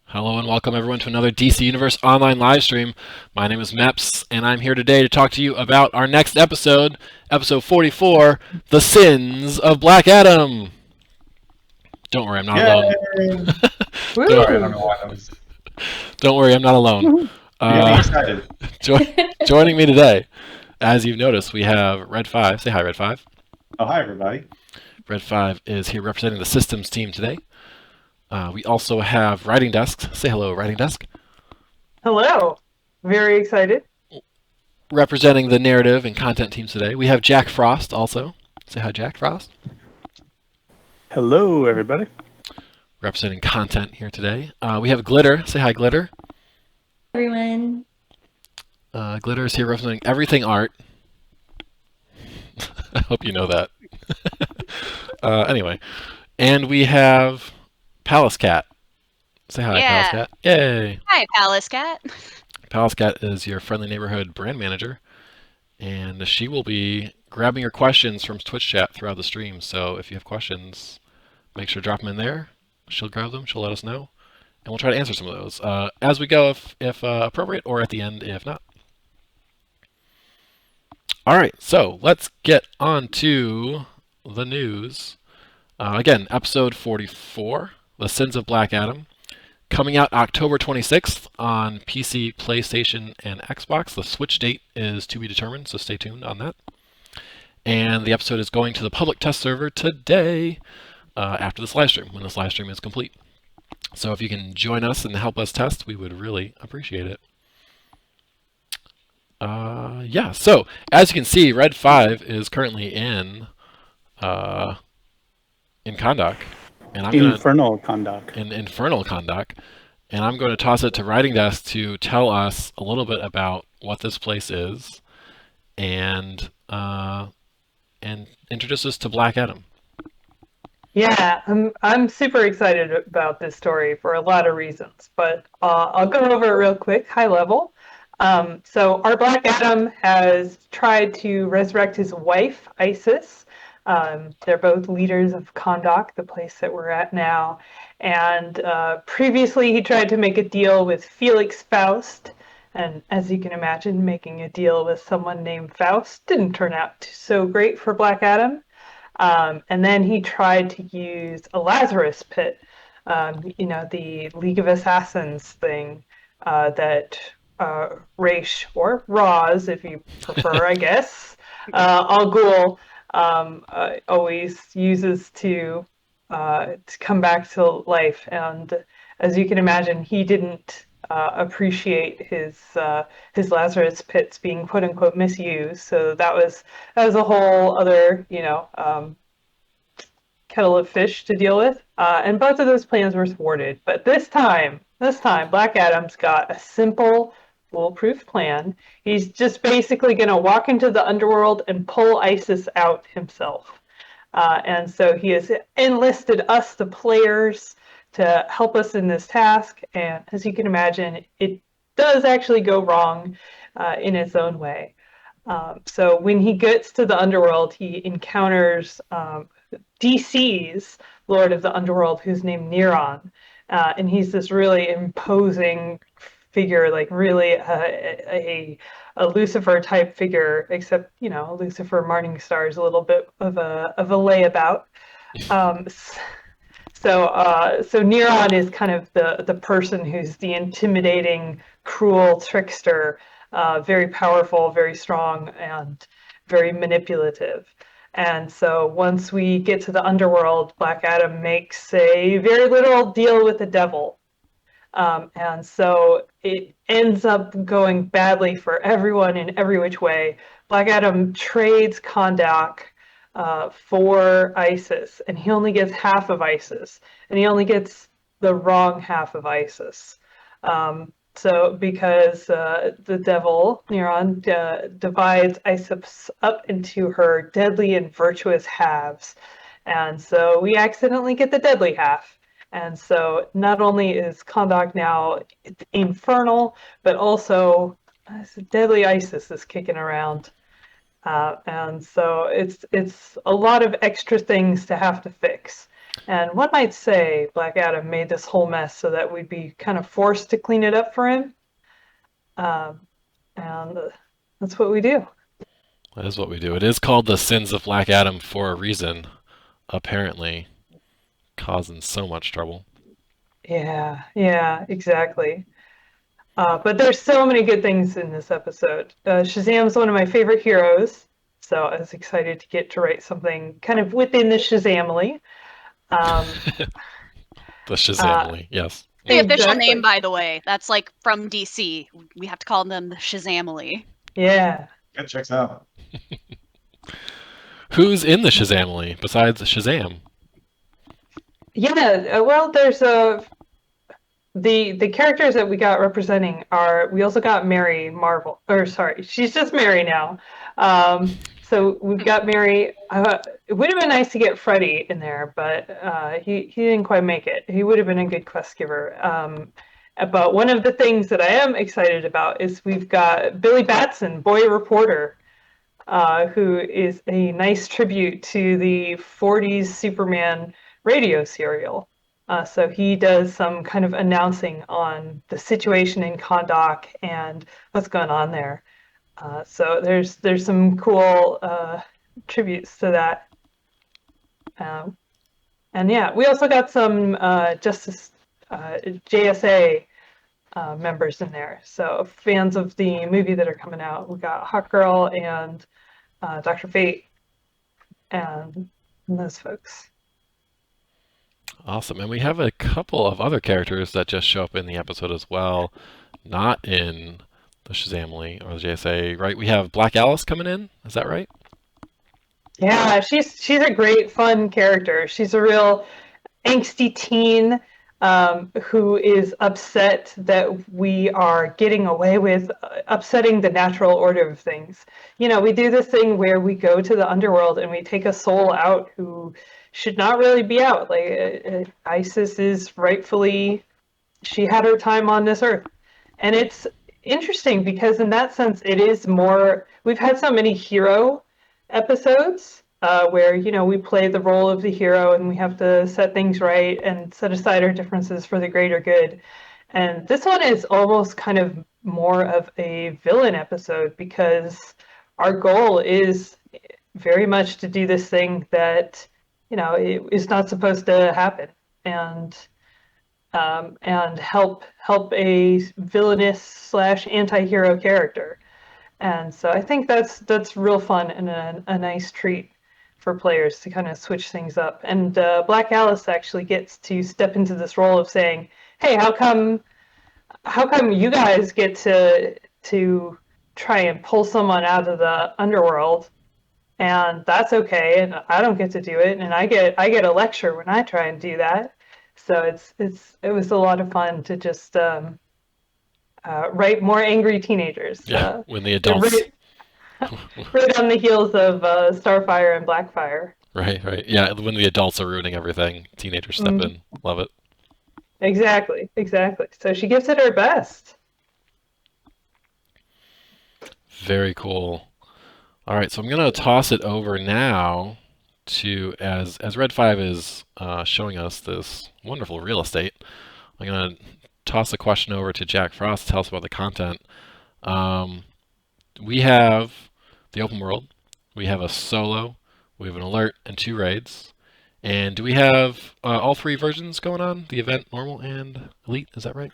Hello and welcome everyone to another DC Universe online live stream. My name is Meps, and I'm here today to talk to you about our next episode, episode 44, The Sins of Black Adam. Don't worry, I'm not alone. Yay! Sorry, I don't Woo! know why that was. Don't worry, I'm not alone. You got me excited. Joining me today, as you've noticed, we have Red 5. Say hi, Red 5. Oh, hi, everybody. Red 5 is here representing the systems team today. We also have Writing Desk. Say hello, Writing Desk. Hello. Very excited. Representing the narrative and content teams today, we have Jack Frost also. Say hi, Jack Frost. Hello, everybody. Representing content here today. We have Glitter. Say hi, Glitter. Everyone. Glitter is here representing everything art. I hope you know that. Anyway, and we have Palace Cat. Say hi, Yeah. Palace Cat. Yay! Hi, Palace Cat. Palace Cat is your friendly neighborhood brand manager, and she will be grabbing your questions from Twitch chat throughout the stream. So if you have questions, make sure to drop them in there. She'll grab them. She'll let us know, and we'll try to answer some of those as we go, if appropriate, or at the end if not. All right, so let's get on to the news. Again, episode 44, The Sins of Black Adam, coming out October 26th on PC, PlayStation, and Xbox. The Switch date is to be determined, so stay tuned on that. And the episode is going to the public test server today after this live stream, when this live stream is complete. So if you can join us and help us test, we would really appreciate it. Yeah, so as you can see, Red 5 is currently in Kondak. And I'm Infernal Kondak. in Infernal Kondak. And I'm going to toss it to Writing Desk to tell us a little bit about what this place is and introduce us to Black Adam. Yeah, I'm super excited about this story for a lot of reasons, but I'll go over it real quick, high level. So our Black Adam has tried to resurrect his wife, Isis. They're both leaders of Kahndaq, the place that we're at now. And previously he tried to make a deal with Felix Faust. And as you can imagine, making a deal with someone named Faust didn't turn out so great for Black Adam. And then he tried to use a Lazarus pit, the League of Assassins thing that Raish, or Roz, if you prefer, I guess, Al Ghul always uses to come back to life. And as you can imagine, he didn't appreciate his Lazarus pits being quote unquote misused. So that was a whole other kettle of fish to deal with. And both of those plans were thwarted. But this time, Black Adam's got a simple, foolproof plan. He's just basically going to walk into the underworld and pull Isis out himself. And so he has enlisted us, the players, to help us in this task. And as you can imagine, it does actually go wrong in its own way. So when he gets to the underworld, he encounters DC's Lord of the Underworld, who's named Neron. And he's this really imposing figure, like really a Lucifer type figure, except Lucifer Morningstar is a little bit of a layabout. So Neron is kind of the person who's the intimidating, cruel trickster, very powerful, very strong, and very manipulative. And so once we get to the underworld, Black Adam makes a very literal deal with the devil. And so it ends up going badly for everyone in every which way. Black Adam trades Kahndaq for Isis, and he only gets half of Isis, and he only gets the wrong half of Isis. So because the devil, Neron, divides Isis up into her deadly and virtuous halves. And so we accidentally get the deadly half. And so not only is Kahndaq now infernal, but also deadly Isis is kicking around. And so it's a lot of extra things to have to fix. And one might say Black Adam made this whole mess so that we'd be kind of forced to clean it up for him. And that's what we do. That is what we do. It is called the Sins of Black Adam for a reason, apparently, causing so much trouble. Yeah, exactly. But there's so many good things in this episode. Shazam's one of my favorite heroes, so I was excited to get to write something kind of within the Shazamily. The Shazamily, yes. The official Exactly. name, by the way, that's like from DC. We have to call them the Shazamily. Yeah. That checks out. Who's in the Shazamily besides Shazam? Yeah, well, there's the characters that we got representing are, we also got Mary Marvel, or sorry, she's just Mary now. So we've got Mary. It would have been nice to get Freddy in there, but he didn't quite make it. He would have been a good quest giver. But one of the things that I am excited about is we've got Billy Batson, Boy Reporter, who is a nice tribute to the 40s Superman radio serial. So he does some kind of announcing on the situation in Kahndaq and what's going on there. So there's some cool tributes to that. And yeah, we also got some Justice JSA members in there. So fans of the movie that are coming out, we got Hawkgirl and Dr. Fate and those folks. Awesome. And we have a couple of other characters that just show up in the episode as well, not in the Shazamily or the JSA, right? We have Black Alice coming in. Is that right? Yeah, she's a great, fun character. She's a real angsty teen who is upset that we are getting away with upsetting the natural order of things. You know, we do this thing where we go to the underworld and we take a soul out who should not really be out. Like Isis is rightfully, she had her time on this earth. And it's interesting because in that sense, it is more, we've had so many hero episodes where, you know, we play the role of the hero and we have to set things right and set aside our differences for the greater good. And this one is almost kind of more of a villain episode because our goal is very much to do this thing that, you know, it is not supposed to happen, and help a villainous / anti-hero character. And so I think that's real fun and a nice treat for players to kind of switch things up. And Black Alice actually gets to step into this role of saying, "Hey, how come you guys get to try and pull someone out of the underworld, and that's okay, and I don't get to do it, and I get a lecture when I try and do that." So it was a lot of fun to just write more angry teenagers. Yeah, when the adults. Right on the heels of Starfire and Blackfire. Right. Yeah, when the adults are ruining everything, teenagers step in. Love it. Exactly. So she gives it her best. Very cool. All right, so I'm going to toss it over now to, as Red 5 is showing us this wonderful real estate, I'm going to toss a question over to Jack Frost to tell us about the content. We have the open world, we have a solo, we have an alert, and 2 raids. And do we have all 3 versions going on? The event, normal, and elite, is that right?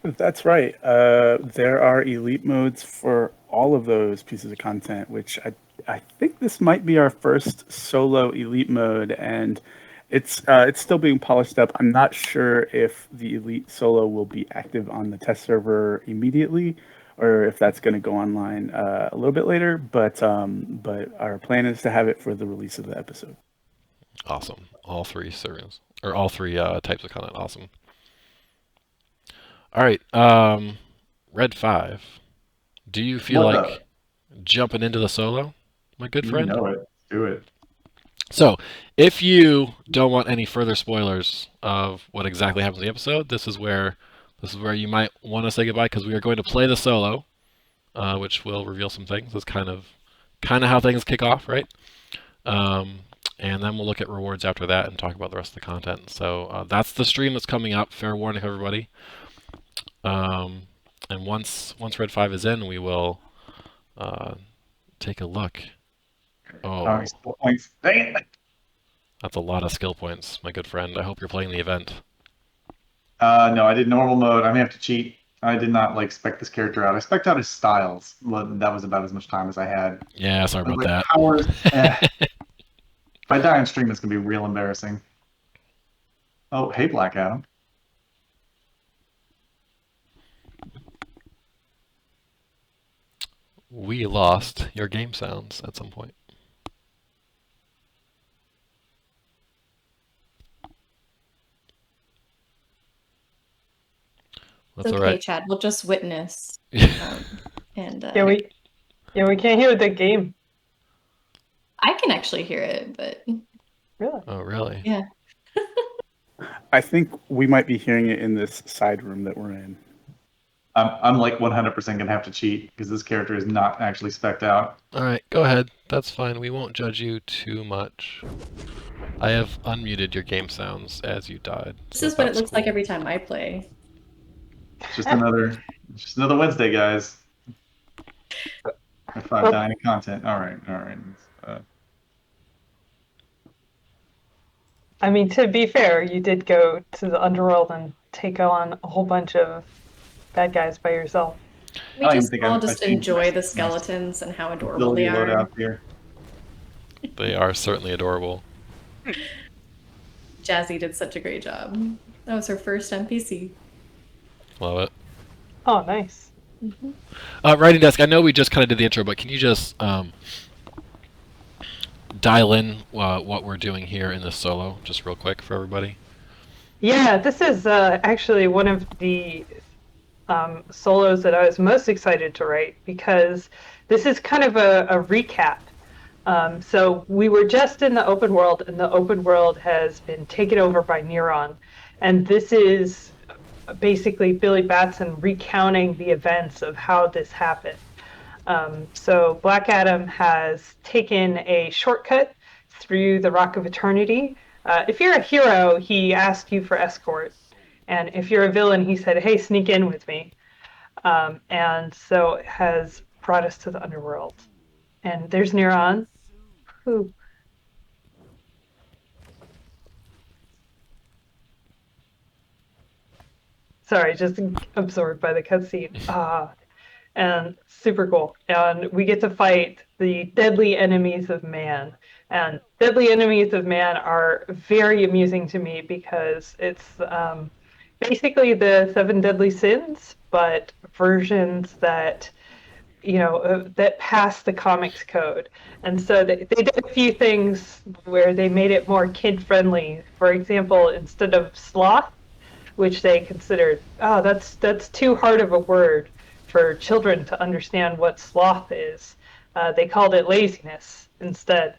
That's right. There are elite modes for all of those pieces of content, which I think this might be our first solo elite mode, and it's still being polished up. I'm not sure if the elite solo will be active on the test server immediately, or if that's going to go online a little bit later. But our plan is to have it for the release of the episode. Awesome. All 3 servers, or all 3 types of content. Awesome. All right, Red 5, do you feel What like up? jumping into the solo, my good friend? You know it. Do it. So, if you don't want any further spoilers of what exactly happens in the episode, this is where you might want to say goodbye, because we are going to play the solo, which will reveal some things. That's kind of how things kick off, right? and then we'll look at rewards after that and talk about the rest of the content. So that's the stream that's coming up. Fair warning, everybody. And once Red 5 is in, we will take a look. Oh, Points. Dang it. that's a lot of skill points, my good friend. I hope you're playing the event. No, I did normal mode. I may have to cheat. I did not like spec this character out. I spec'd out his styles. Well, that was about as much time as I had. Yeah, sorry I was about like, that. Powers. If I die on stream, it's gonna be real embarrassing. Oh, hey, Black Adam. We lost your game sounds at some point. That's It's all okay, right. Chad. We'll just witness. And Yeah, we can't hear the game. I can actually hear it, but Really? Oh, really? yeah. I think we might be hearing it in this side room that we're in. I'm like 100% gonna have to cheat because this character is not actually spec'd out. All right, go ahead. That's fine. We won't judge you too much. I have unmuted your game sounds as you died. This so is what it that's looks like cool. every time I play. It's just another Wednesday, guys. If I'm dying of content. All right. I mean, to be fair, you did go to the underworld and take on a whole bunch of bad guys by yourself. We I don't even just think all I've just seen enjoy the nice skeletons and how adorable ability they are. loadout here. They are certainly adorable. Jazzy did such a great job. That was her first NPC. Love it. Oh, nice. Writing desk. I know we just kind of did the intro, but can you just dial in what we're doing here in this solo, just real quick for everybody? Yeah, this is actually one of the solos that I was most excited to write because this is kind of a recap. So we were just in the open world, and the open world has been taken over by Neuron. And this is basically Billy Batson recounting the events of how this happened. So Black Adam has taken a shortcut through the Rock of Eternity. If you're a hero, he asked you for escort. And if you're a villain, he said, hey, sneak in with me. And so it has brought us to the underworld. And there's Neuron. Who? Sorry, just absorbed by the cutscene. And super cool. And we get to fight the deadly enemies of man. And deadly enemies of man are very amusing to me because it's basically the seven deadly sins, but versions that that pass the comics code. And so they did a few things where they made it more kid friendly. For example, instead of sloth, which they considered, oh, that's too hard of a word for children to understand what sloth is, they called it laziness instead.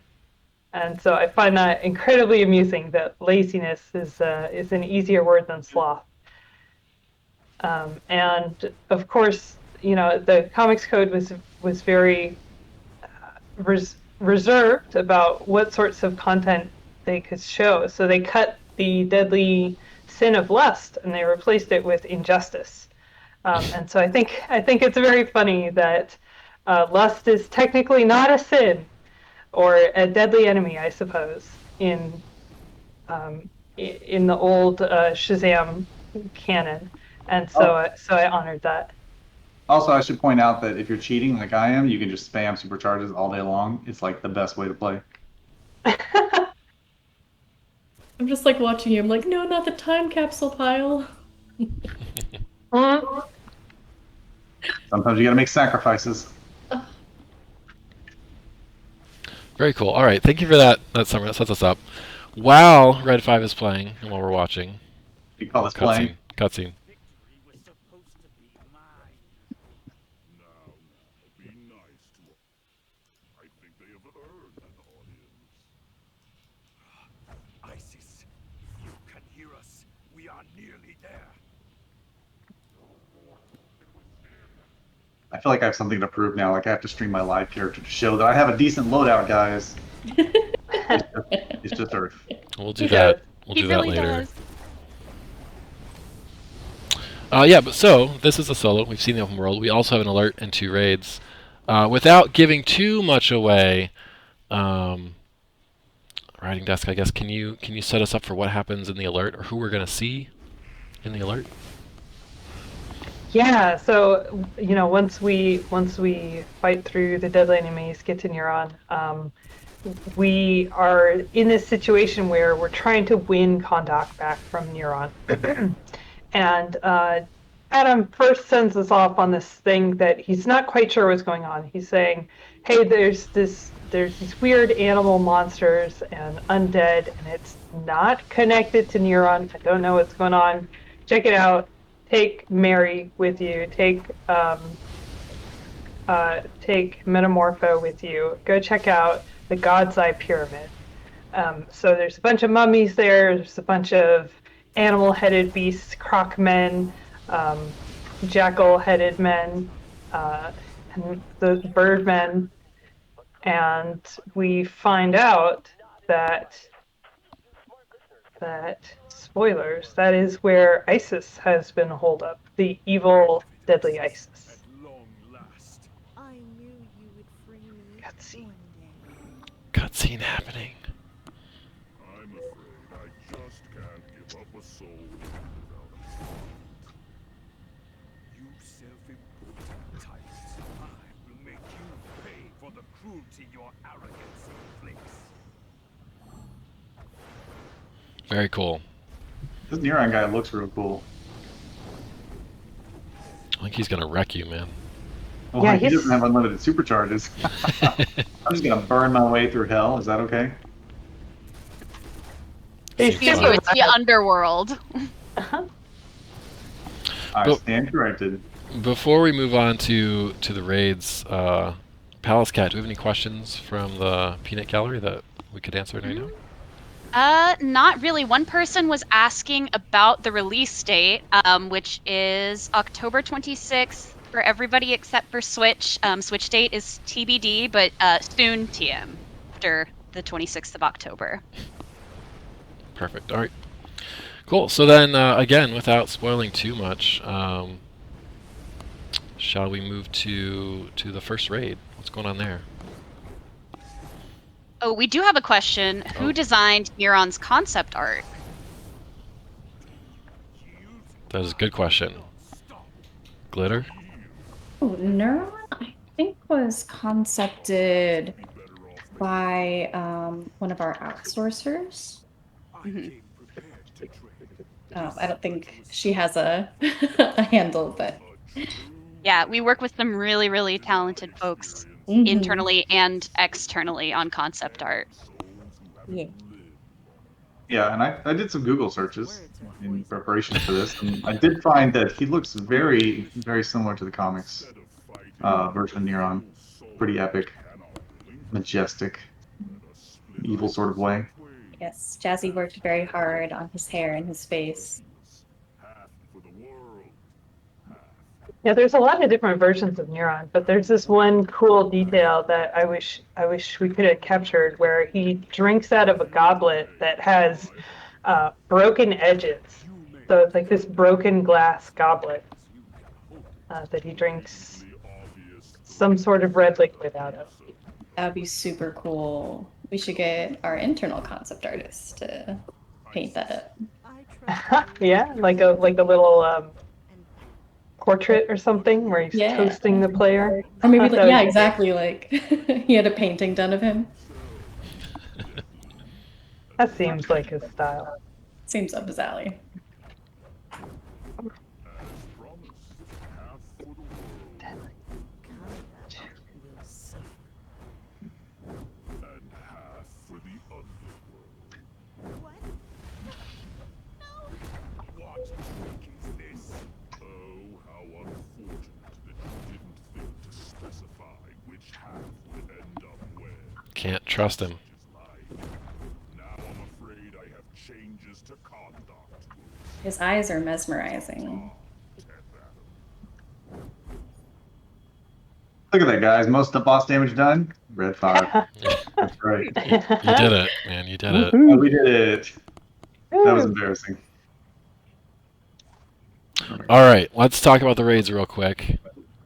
And so I find that incredibly amusing that laziness is an easier word than sloth. And of course, the comics code was very reserved about what sorts of content they could show. So they cut the deadly sin of lust and they replaced it with injustice. And so I think it's very funny that lust is technically not a sin or a deadly enemy, I suppose, in the old Shazam canon. And so so I honored that. Also, I should point out that if you're cheating like I am, you can just spam supercharges all day long. It's like the best way to play. I'm just like watching you. I'm like, no, not the time capsule pile. Sometimes you gotta make sacrifices. Very cool. All right, thank you for that summary. That sets us up. While Red 5 is playing and while we're watching, You call this playing. cutscene. ISIS, you can hear us. We are nearly there. I feel like I have something to prove now. Like I have to stream my live character to show that I have a decent loadout, guys. It's just Earth. We'll do He that. does. We'll He do really that later. does. Yeah, but so this is a solo. We've seen the open world. We also have an alert and 2 raids. Without giving too much away, writing desk, I guess. Can you set us up for what happens in the alert, or who we're gonna see in the alert? Yeah, so once we fight through the deadly enemies, get to Neuron, we are in this situation where we're trying to win Kondak back from Neuron. And Adam first sends us off on this thing that he's not quite sure what's going on. He's saying, "Hey, there's these weird animal monsters and undead, and it's not connected to Neuron. I don't know what's going on. Check it out. Take Mary with you. Take Metamorpho with you. Go check out the God's Eye Pyramid." So there's a bunch of mummies there. There's a bunch of animal-headed beasts, croc men, jackal-headed men, and the bird men. And we find out that spoilers, that is where Isis has been holed up, the evil, deadly Isis. At long last. I knew you would free me Cutscene. one day. Cutscene happening. I'm afraid I just can't give up a soul without a fight. You self-important tyrants, I will make you pay for the cruelty your arrogance inflicts. Very cool. This Neuron guy looks real cool. I think he's gonna wreck you, man. Oh, Yeah, he he's- doesn't have unlimited supercharges. I'm just gonna burn my way through hell. Is that okay? He's Seems Gives fine. you it's the underworld. I But- stand corrected. Before we move on to the raids, Palace Cat, do we have any questions from the Peanut Gallery that we could answer right now? Not really. One person was asking about the release date, which is October 26th for everybody except for Switch. Switch date is TBD, but soon TM after the 26th of October. Perfect. All right. Cool. So then, again, without spoiling too much, shall we move to the first raid? What's going on there? Oh, we do have a question. Who Oh. designed Neuron's concept art? That is a good question. Glitter? Oh, Neuron, I think, was concepted by one of our outsourcers. I came prepared to trade. I don't think she has a, a handle, but Yeah, we work with some really, really talented folks Mhm. internally and externally on concept art. Yeah. Yeah, and I did some Google searches in preparation for this, and I did find that he looks very, very similar to the comics version of Neuron. Pretty epic, majestic, evil sort of way. Yes, Jazzy worked very hard on his hair and his face. Half for the world. Yeah, there's a lot of different versions of Neuron, but there's this one cool detail that I wish we could have captured, where he drinks out of a goblet that has broken edges. So it's like this broken glass goblet that he drinks some sort of red liquid out of. That would be super cool. We should get our internal concept artist to paint that up. Yeah, like a little portrait or something where he's Yeah. toasting the player. Or maybe, That like, yeah, would- exactly. Like he had a painting done of him. That seems like his style. Seems up his alley. And half for the underworld. What? What trick is this? Oh, how unfortunate that you didn't think to specify which half would end up where. Can't trust him. Is life. Now I'm afraid I have changes to conduct. His eyes are mesmerizing. Look at that, guys. Most of the boss damage done. Red 5. That's right. You did it, man. You did it. Woohoo. Oh, we did it. That was embarrassing. All right, let's talk about the raids real quick.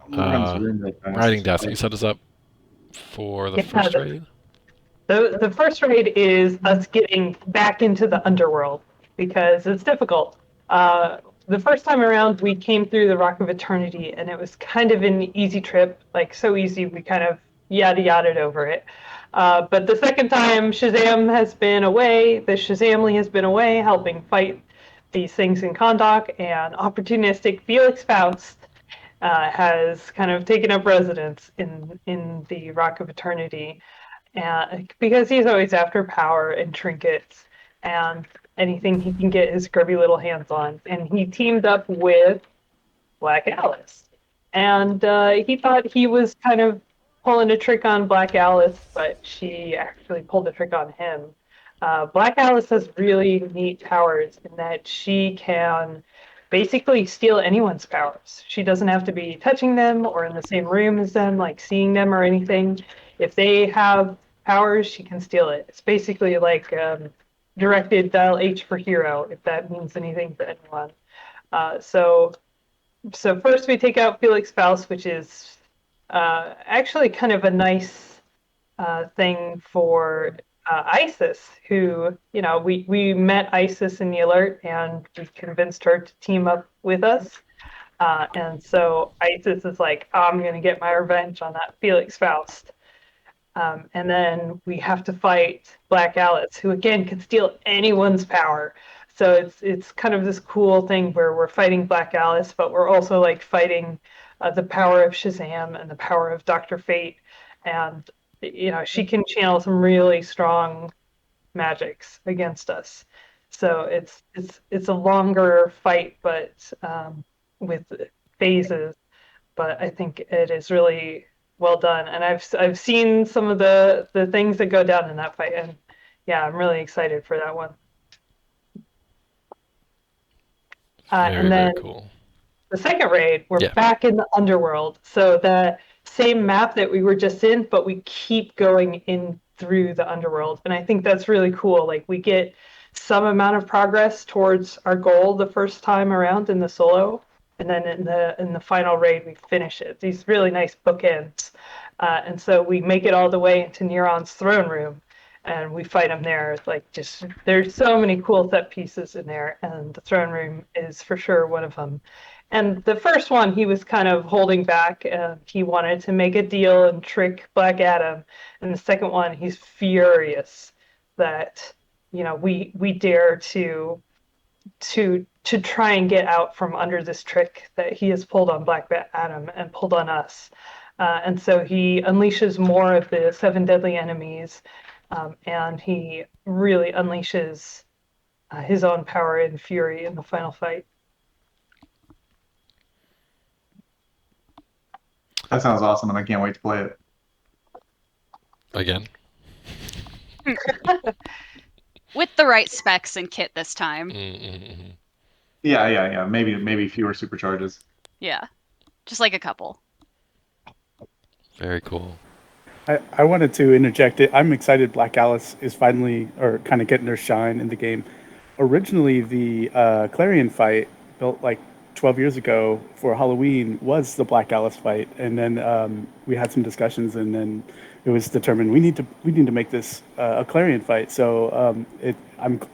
I'm gonna run this room real fast. Writing desk. You set us up for the Yeah, first raid. The first raid is us getting back into the underworld because it's difficult. The first time around, we came through the Rock of Eternity, and it was kind of an easy trip, like so easy we kind of yada yada over it. But the second time, Shazam has been away. The Shazamly has been away, helping fight these things in Kahndaq, and opportunistic Felix Faust has kind of taken up residence in the Rock of Eternity. And because he's always after power and trinkets and anything he can get his grubby little hands on. And he teamed up with Black Alice. And he thought he was kind of pulling a trick on Black Alice, but she actually pulled a trick on him. Black Alice has really neat powers in that she can basically steal anyone's powers. She doesn't have to be touching them or in the same room as them, like seeing them or anything. If they have powers, she can steal it. It's basically like directed dial H for hero, if that means anything for anyone. So first we take out Felix Faust, which is actually kind of a nice thing for Isis, who, you know, we met Isis in the alert and we convinced her to team up with us. And so Isis is like, oh, I'm going to get my revenge on that Felix Faust. And then we have to fight Black Alice, who again can steal anyone's power. So it's kind of this cool thing where we're fighting Black Alice, but we're also like fighting the power of Shazam and the power of Dr. Fate. And you know, she can channel some really strong magics against us. So it's a longer fight, but with phases. But I think it is really well done, and I've seen some of the things that go down in that fight, and yeah, I'm really excited for that one. And then very cool. the second raid, we're Yeah. back in the underworld. So the same map that we were just in, but we keep going in through the underworld. And I think that's really cool. Like we get some amount of progress towards our goal the first time around in the solo. And then in the final raid, we finish it. These really nice bookends. And so we make it all the way into Neuron's throne room. And we fight him there. Like just there's so many cool set pieces in there, and the throne room is for sure one of them. And the first one, he was kind of holding back. He wanted to make a deal and trick Black Adam. And the second one, he's furious that, you know, we dare to try and get out from under this trick that he has pulled on Black Adam and pulled on us. And so he unleashes more of the 7 deadly enemies, and he really unleashes his own power and fury in the final fight. That sounds awesome, and I can't wait to play it. Again. With the right specs and kit this time. Mm-hmm. Yeah. Maybe fewer supercharges. Yeah. Just like a couple. Very cool. I wanted to interject it. I'm excited Black Alice is finally, or kind of getting her shine in the game. Originally, the Clarion fight, built like 12 years ago for Halloween, was the Black Alice fight. And then we had some discussions, and then it was determined we need to make this a Clarion fight. So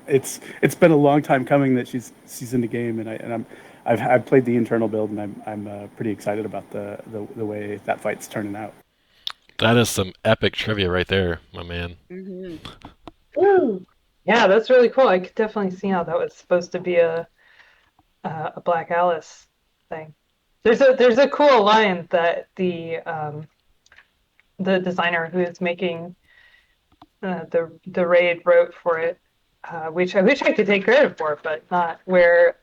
it's been a long time coming that she's in the game, and I've played the internal build, and I'm pretty excited about the way that fight's turning out. That is some epic trivia right there, my man. Mm-hmm. Woo! Yeah, that's really cool. I could definitely see how that was supposed to be a Black Alice thing. There's a cool line that the designer who is making the raid wrote for it, which I wish I could take credit for, but not, where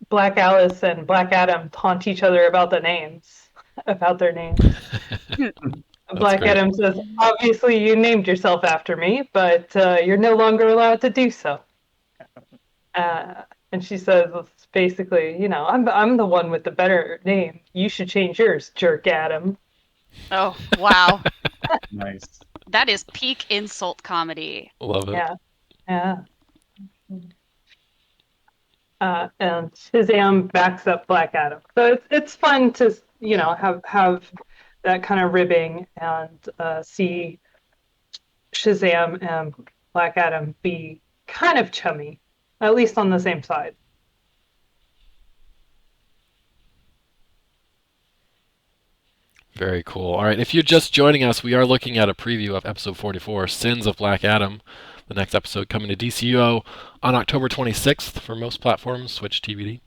Black Alice and Black Adam taunt each other about their names. Black great. Adam says, obviously you named yourself after me, but you're no longer allowed to do so. And she says, it's basically, I'm the one with the better name. You should change yours, jerk Adam. Oh, wow. Nice. That is peak insult comedy. Love it. Yeah, yeah. And Shazam backs up Black Adam. So it's fun to have that kind of ribbing and see Shazam and Black Adam be kind of chummy, at least on the same side. Very cool. All right, if you're just joining us, we are looking at a preview of episode 44, Sins of Black Adam. The next episode coming to DCUO on October 26th for most platforms, Switch, TBD.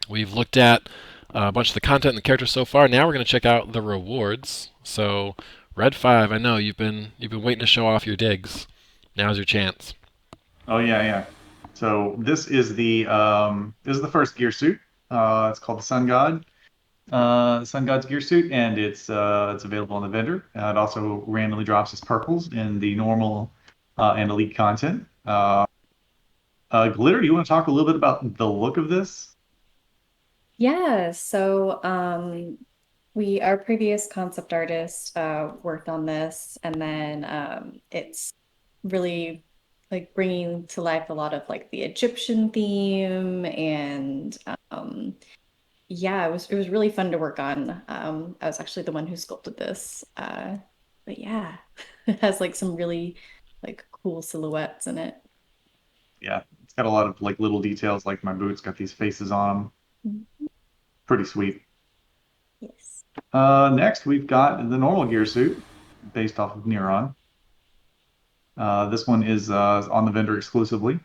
We've looked at a bunch of the content and the characters so far. Now we're going to check out the rewards. So, Red 5, I know you've been waiting to show off your digs. Now's your chance. Oh yeah. So this is the first gear suit. It's called the Sun God. Sun God's gear suit, and it's available on the vendor. It also randomly drops as purples in the normal and elite content. Glitter, do you want to talk a little bit about the look of this? Yeah, so our previous concept artist worked on this, and then it's really like bringing to life a lot of like the Egyptian theme, and yeah, it was really fun to work on. I was actually the one who sculpted this, but yeah, it has like some really like cool silhouettes in it. Yeah, it's got a lot of like little details, like my boots got these faces on them. Pretty sweet. Yes. Next, we've got the normal gear suit based off of Neuron. This one is on the vendor exclusively.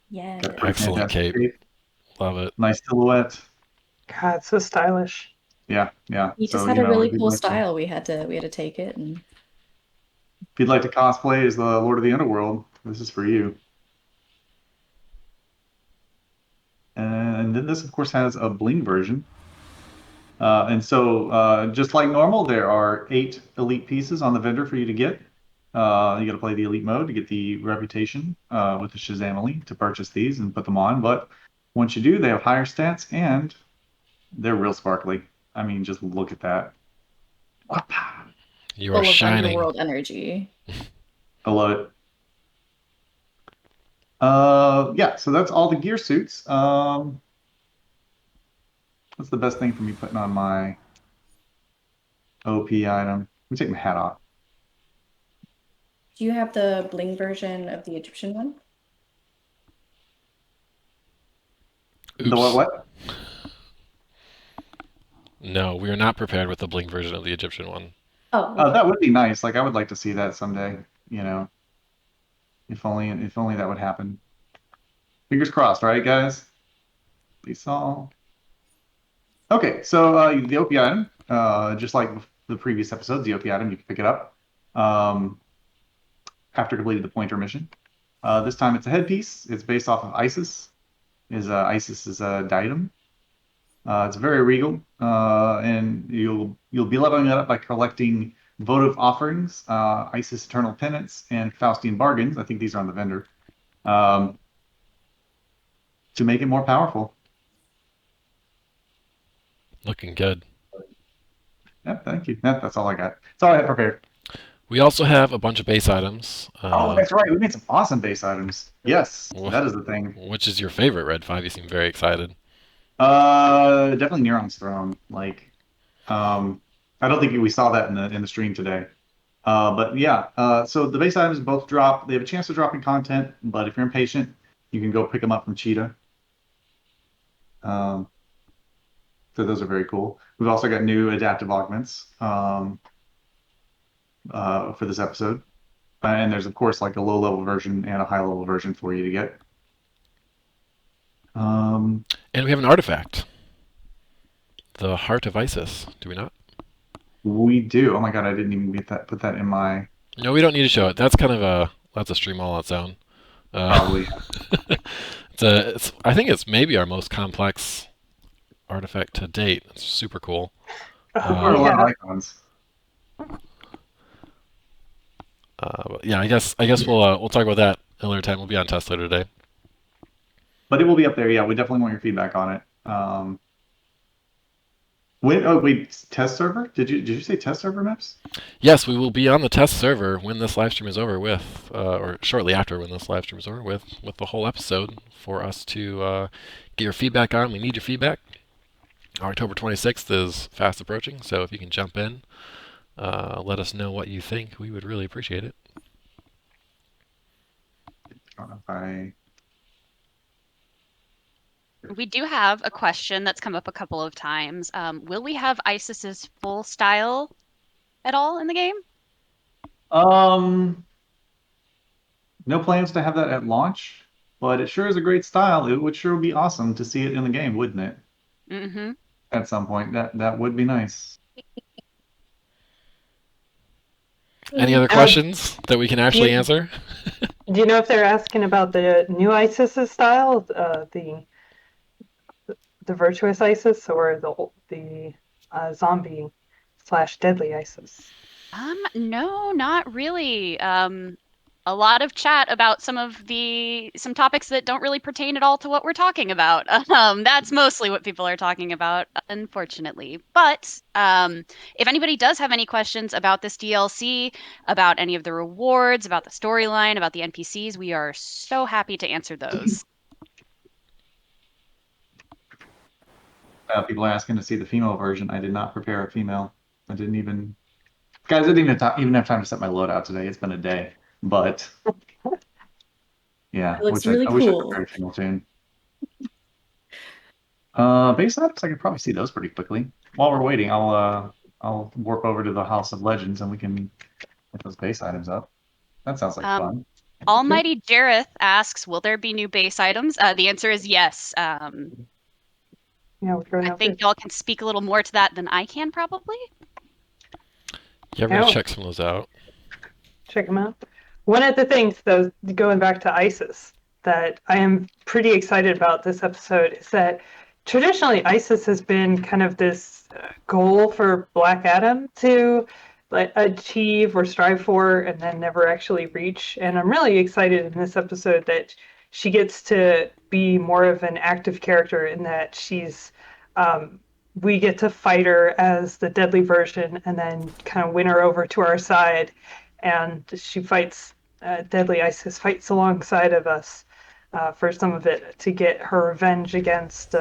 Yeah. Got a pretty Excellent fantastic cape. Love it. Nice silhouette. God, it's so stylish. Yeah. He just So, had a really if you'd cool like to- style. We had to take it, and if you'd like to cosplay as the Lord of the Underworld, this is for you. And then this, of course, has a bling version. And so, just like normal, there are 8 elite pieces on the vendor for you to get. You got to play the elite mode to get the reputation with the Shazam Elite to purchase these and put them on. But once you do, they have higher stats and they're real sparkly. I mean, just look at that. You full are of shining. underworld energy. I love it. Yeah, so that's all the gear suits. What's the best thing for me putting on my OP item? Let me take my hat off. Do you have the bling version of the Egyptian one? Oops. The what? No, we are not prepared with the bling version of the Egyptian one. Oh, That would be nice. Like I would like to see that someday. You know, if only that would happen. Fingers crossed, right, guys? Please all. Okay, so the OP item, just like the previous episodes, the OP item, you can pick it up after completing the pointer mission. This time it's a headpiece. It's based off of Isis. Isis's diadem. It's very regal, and you'll be leveling it up by collecting votive offerings, Isis Eternal Penance, and Faustian Bargains. I think these are on the vendor. To make it more powerful. Looking good. Yeah, thank you. That's all I got. That's all I had prepared. We also have a bunch of base items. Oh, that's right. We made some awesome base items. Yes, that is the thing. Which is your favorite, Red 5? You seem very excited. Definitely Neuron's Throne. Like, I don't think we saw that in the stream today. But yeah, so the base items both drop. They have a chance to drop in content, but if you're impatient, you can go pick them up from Cheetah. So those are very cool. We've also got new adaptive augments for this episode. And there's, of course, like a low-level version and a high-level version for you to get. And we have an artifact. The Heart of Isis. Do we not? We do. Oh my god, I didn't even put that in my... No, we don't need to show it. That's kind of that's a stream all on its own. Probably. I think it's maybe our most complex artifact to date. It's super cool. There are a lot of icons. Yeah, I guess we'll talk about that another time. We'll be on test later today. But it will be up there. Yeah, we definitely want your feedback on it. Wait, test server? Did you say test server maps? Yes, we will be on the test server when this live stream is over with, or shortly after when this live stream is over with the whole episode for us to get your feedback on. We need your feedback. October 26th is fast approaching, so if you can jump in, let us know what you think. We would really appreciate it. I don't know if I. We do have a question that's come up a couple of times. Will we have Isis's full style at all in the game? No plans to have that at launch, but it sure is a great style. It would sure be awesome to see it in the game, wouldn't it? Mm-hmm. At some point, that would be nice. Any other questions that we can actually answer? Do you know if they're asking about the new ISIS's style, the virtuous ISIS, or the zombie / deadly ISIS? No, not really. A lot of chat about some topics that don't really pertain at all to what we're talking about. That's mostly what people are talking about, unfortunately. But if anybody does have any questions about this DLC, about any of the rewards, about the storyline, about the NPCs, we are so happy to answer those. People are asking to see the female version. I did not prepare a female. I didn't even. Guys, I didn't even have time to set my loadout today. It's been a day. But yeah, It looks I really wish I cool. prepared a female tune. Base items, I could probably see those pretty quickly. While we're waiting, I'll warp over to the House of Legends and we can get those base items up. That sounds like fun. Almighty Jareth asks, will there be new base items? The answer is yes. Yeah, we're going I think y'all can speak a little more to that than I can, probably. Yeah, we're gonna check some of those out. Check them out. One of the things, though, going back to ISIS, that I am pretty excited about this episode is that traditionally ISIS has been kind of this goal for Black Adam to achieve or strive for and then never actually reach. And I'm really excited in this episode that she gets to be more of an active character in that we get to fight her as the deadly version and then kind of win her over to our side. And she fights, Deadly Isis fights alongside of us for some of it to get her revenge against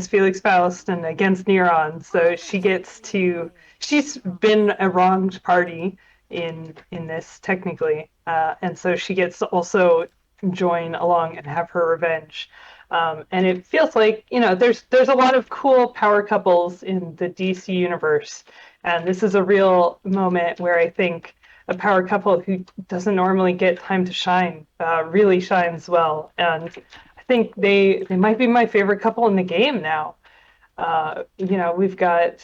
Felix Faust and against Neron. So she's been a wronged party in this technically, and so she gets to also join along and have her revenge. And it feels like there's a lot of cool power couples in the DC universe, and this is a real moment where I think a power couple who doesn't normally get time to shine really shines well, and I think they might be my favorite couple in the game now. We've got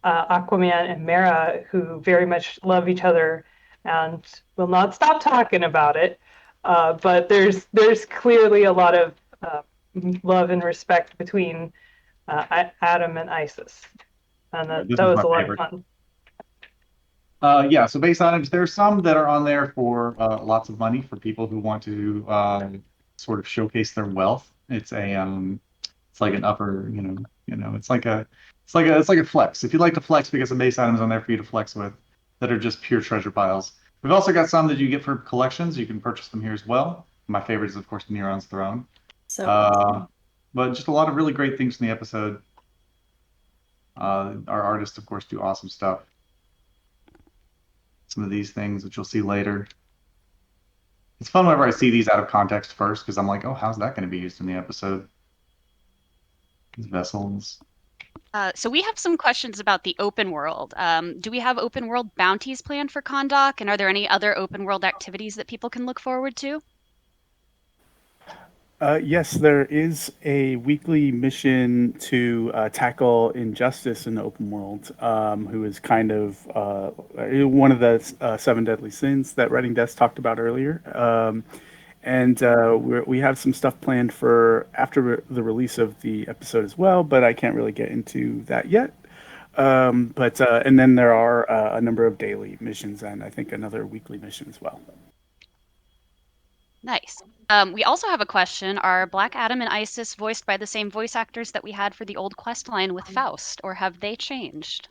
Aquaman and Mera who very much love each other and will not stop talking about it. But there's clearly a lot of love and respect between Adam and Isis, and that was a lot of fun. Yeah, so base items, there's some that are on there for lots of money for people who want to sort of showcase their wealth. It's like an upper, it's like a flex. If you like to flex, because some base items on there for you to flex with that are just pure treasure piles. We've also got some that you get for collections. You can purchase them here as well. My favorite is, of course, Neron's Throne. So awesome. But just a lot of really great things in the episode. Our artists, of course, do awesome stuff. Some of these things, which you'll see later. It's fun whenever I see these out of context first, because I'm like, oh, how's that going to be used in the episode? These vessels. So we have some questions about the open world. Do we have open world bounties planned for Kondak, and are there any other open world activities that people can look forward to? Yes, there is a weekly mission to tackle injustice in the open world, who is kind of one of the 7 deadly sins that Reading Death talked about earlier. And we have some stuff planned for after the release of the episode as well, but I can't really get into that yet. But and then there are a number of daily missions and I think another weekly mission as well. Nice. We also have a question. Are Black Adam and Isis voiced by the same voice actors that we had for the old quest line with Faust, or have they changed?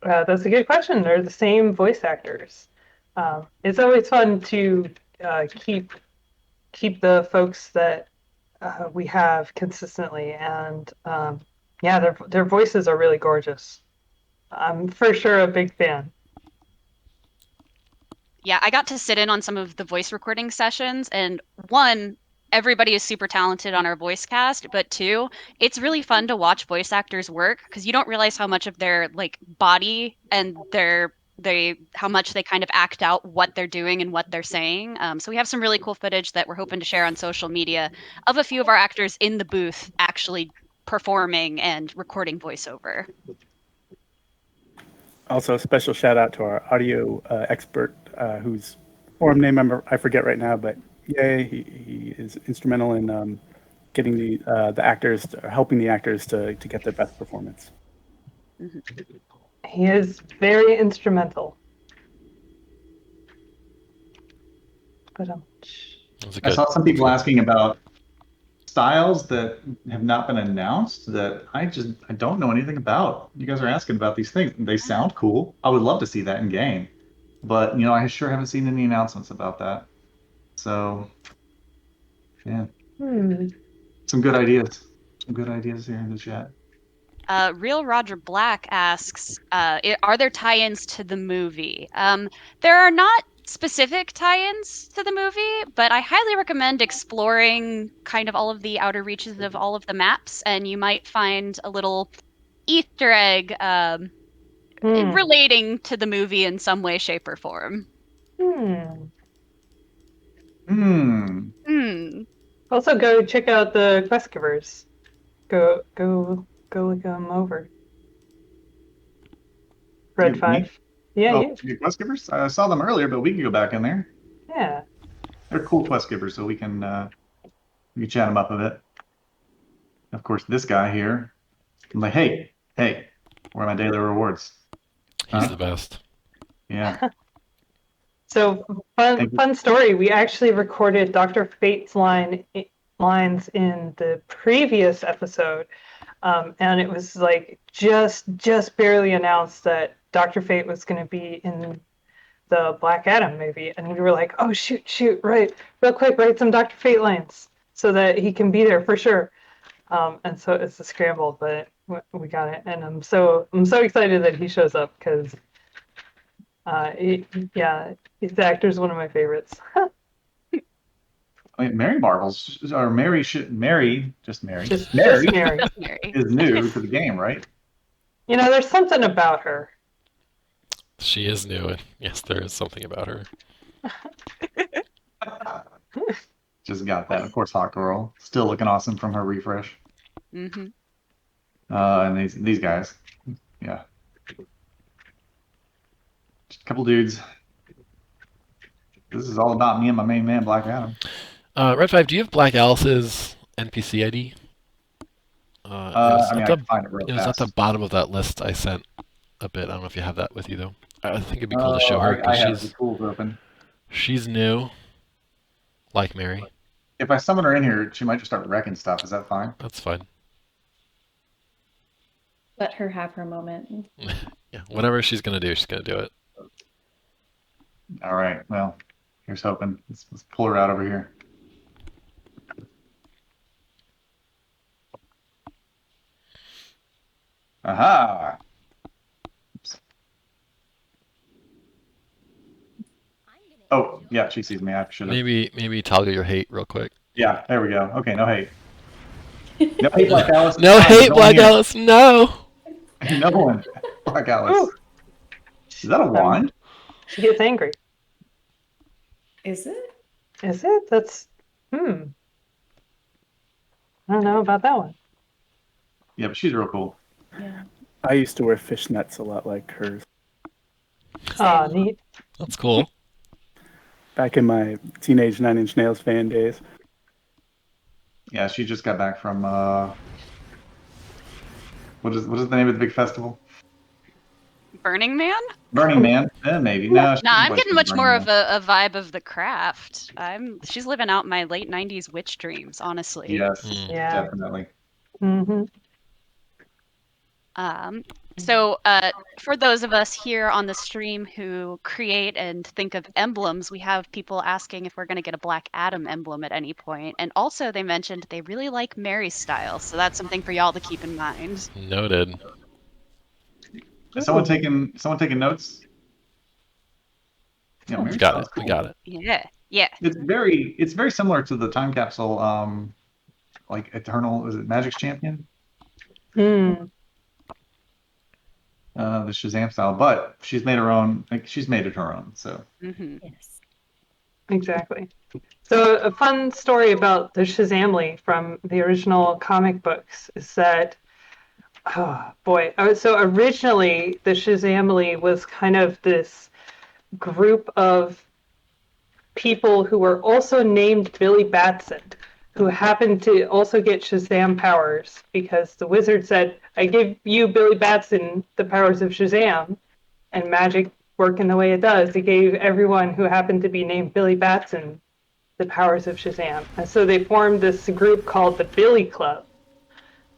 That's a good question. They're the same voice actors. It's always fun to keep the folks that we have consistently, and yeah, their voices are really gorgeous. I'm for sure a big fan. Yeah, I got to sit in on some of the voice recording sessions, and one, everybody is super talented on our voice cast, but two, it's really fun to watch voice actors work because you don't realize how much of their like body and how much they kind of act out what they're doing and what they're saying. So we have some really cool footage that we're hoping to share on social media of a few of our actors in the booth actually performing and recording voiceover. Also, a special shout out to our audio expert, whose forum name I forget right now, but yay, he is instrumental in getting the actors, helping the actors to get their best performance. He is very instrumental. But I saw some people asking about styles that have not been announced that I don't know anything about. You guys are asking about these things. They sound cool. I would love to see that in game, but I sure haven't seen any announcements about that. So, yeah, some good ideas. Some good ideas here in the chat. Real Roger Black asks, are there tie-ins to the movie? There are not specific tie-ins to the movie, but I highly recommend exploring kind of all of the outer reaches of all of the maps, and you might find a little Easter egg relating to the movie in some way, shape, or form. Also, go check out the quest givers. Go look them over. Red 5. Yeah, you quest givers. I saw them earlier, but we can go back in there. Yeah. They're cool quest givers, so we can chat them up a bit. Of course, this guy here, I'm like, hey, where are my daily rewards? He's the best. Yeah. So fun story. We actually recorded Dr. Fate's lines in the previous episode, and it was like just barely announced that Dr. Fate was going to be in the Black Adam movie, and we were like, oh shoot, right, real quick, write some Dr. Fate lines so that he can be there for sure. And so it's a scramble, but we got it, and I'm so excited that he shows up because his actor is one of my favorites. I mean, Mary Marvel's or Mary Mary Just Mary Mary. is new to the game, right? There's something about her. She is new, and yes, there is something about her. Just got that. Of course, Hot Girl still looking awesome from her refresh. And these guys, yeah, just a couple dudes. This is all about me and my main man, Black Adam. Red 5, do you have Black Alice's NPC ID? I can find it real It was fast. at the bottom of that list I sent a bit. I don't know if you have that with you, though. I think it'd be cool to show her. I have the tools open. She's new, like Mary. If I summon her in here, she might just start wrecking stuff. Is that fine? That's fine. Let her have her moment. Yeah, whatever she's going to do, she's going to do it. All right. Well, here's hoping. Let's pull her out over here. Aha! Oops. Oh, yeah, she sees me. I should have. Maybe toggle your hate real quick. Yeah, there we go. Okay, no hate. No hate, Black Alice. No hate, Black Alice. No. No one. Black Alice. Ooh. Is that a wand? She gets angry. Is it? Is it? That's I don't know about that one. Yeah, but she's real cool. Yeah. I used to wear fishnets a lot like hers. Oh, neat. That's cool. Back in my teenage Nine Inch Nails fan days. Yeah, she just got back from What is the name of the big festival? Burning Man? Burning Man? Maybe. No, she Nah, doesn't I'm play getting Super much Burning more Man. of a vibe of the craft. She's living out my late '90s witch dreams, honestly. Yes, Yeah. definitely. Hmm. So for those of us here on the stream who create and think of emblems, we have people asking if we're going to get a Black Adam emblem at any point. And also they mentioned they really like Mary's style. So that's something for y'all to keep in mind. Noted. Is someone taking notes? Yeah, Mary Got sounds it. cool. We got it. Yeah. Yeah. It's very similar to the time capsule, like Eternal. Is it Magic's Champion? Mm. The Shazam style, but she's made her own. Like, she's made it her own. So Hmm. Yes. Exactly. So a fun story about the Shazamly from the original comic books is that, oh boy, so originally the Shazamly was kind of this group of people who were also named Billy Batson, who happened to also get Shazam powers because the wizard said, I give you, Billy Batson, the powers of Shazam, and magic working the way it does. It gave everyone who happened to be named Billy Batson the powers of Shazam. And so they formed this group called the Billy Club,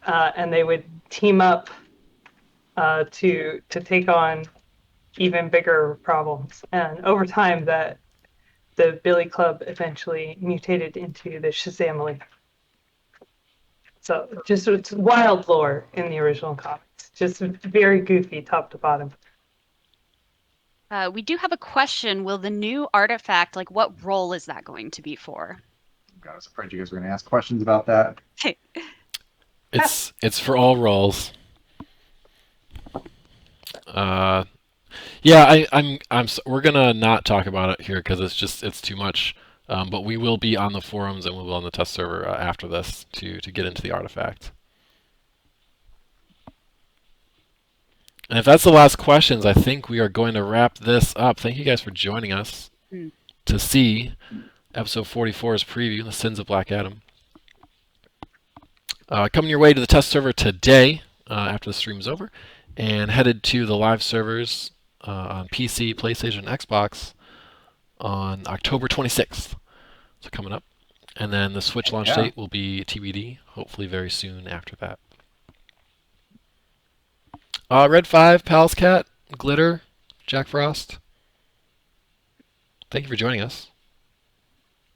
and they would team up to take on even bigger problems. And over time, the Billy Club eventually mutated into the Shazamily. So just it's wild lore in the original comics. Just very goofy top to bottom. We do have a question. Will the new artifact, like what role is that going to be for? God, I was afraid you guys were going to ask questions about that. It's for all roles. Yeah, we're gonna not talk about it here because it's too much. But we will be on the forums and we'll be on the test server after this to get into the artifact. And if that's the last questions, I think we are going to wrap this up. Thank you guys for joining us to see episode 44's preview, The Sins of Black Adam. Coming your way to the test server today after the stream's over, and headed to the live servers on PC, PlayStation, Xbox on October 26th. So coming up. And then the Switch launch date will be TBD, hopefully very soon after that. Red 5, Pals Cat, Glitter, Jack Frost. Thank you for joining us.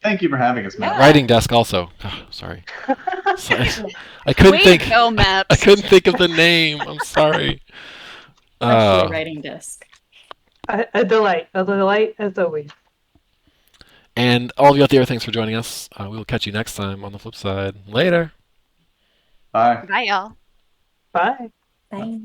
Thank you for having us, Matt. Writing desk also. Oh, sorry. I couldn't think. Go, Maps. I couldn't think of the name. I'm sorry. Actually, writing disc. A delight as always. And all of you out there, thanks for joining us. We will catch you next time on the flip side. Later. Bye. Bye, y'all. Bye. Bye.